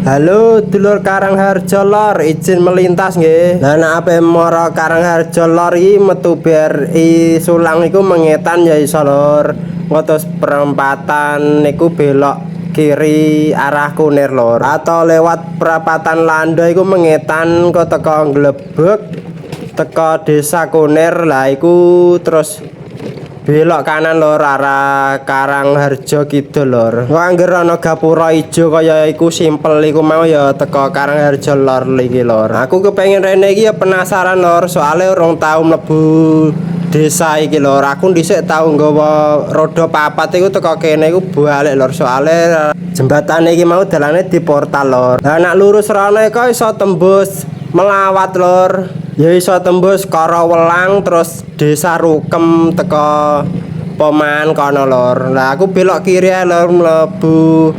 Halo dulur Karangharjo lor, izin melintas nggih. Lah nek ape mara Karangharjo lor iki metu BRI Sulang iku mengetan ya iso lor. Ngotos perempatan niku belok kiri arah Kunir lor. Atau lewat perapatan Lando iku mengetan kok teko Glebek teko Desa Kunir lah iku terus belok kanan lor arah Karangharjo Kidul lor. Kok anggere ana gapura ijo kaya iku simpel iku mau ya teko Karangharjo lor iki lor. Aku kepengin rene iki ya penasaran lor, soalnya urung tau mlebu desa iki lor. Aku dhisik tau nggawa roda papat iku teko kene iku balik lor, soalnya jembatan iki mau dalane di portal lor. Lah nek lurus rene kok iso tembus melawat lor. Ya iso tembus Karawelang terus Desa Rukem teko Poman kono lor. Lah aku belok kiri lor mlebu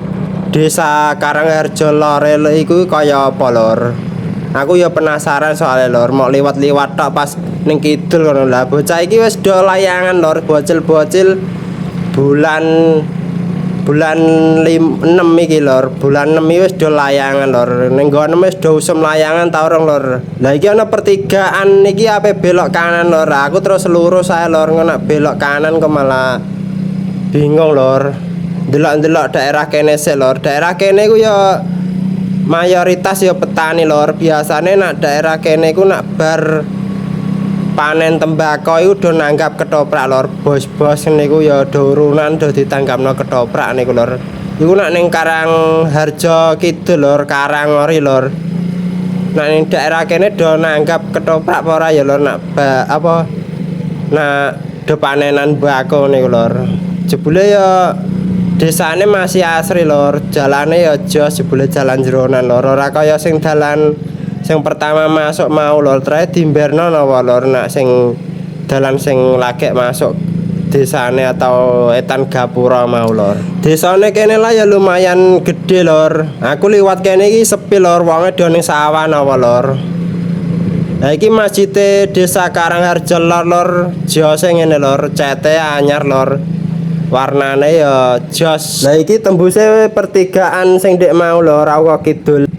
Desa Karangharjo lor iku kaya apa lor. Aku ya penasaran soalnya lor, mau liwat-liwat tok pas ning kidul kono. Lah bocah iki wis do layangan lor, bocil-bocil bulan 6 iki lor. Bulan 6 iki wis do layangan lor. Ning nggon wis do usum layangan ta urung lor. Lah iki ana pertigaan iki ape belok kanan lor. Aku terus lurus ae lor, ngono belok kanan kok malah bingung lor. Delok-delok daerah kene sik lor. Daerah kene ku ya mayoritas ya petani lor. Biasane nak daerah kene ku nak bar panen tembakau itu do nanggap ketoprak lor. Bos-bos niku ya do urunan do ditanggapno ketoprak niku lor. Iku nak ning Karangharjo Kidul lor, Karangori lor. Nak ning daerah kene do nanggap ketoprak apa ora ya lor, nak apa nak do panenan mbako niku lor. Jebule ya desane masih asri lor, jalane ya jos, jebule jalan jeronan lor, ora kaya sing dalan sing pertama masuk mau lor, trae dimberno napa lor, nak sing dalan sing lagek masuk desane atau etan gapura mau lor. Desane kene lah ya lumayan gede lor. Aku liwat kene iki sepi lor, wonge do ning sawah napa lor. Lah iki masjid Desa Karangharjo lor, jose ngene lor, cete anyar lor. Warnane ya jos. Lah iki tembuse pertigaan sing ndek mau lor, aku kidul.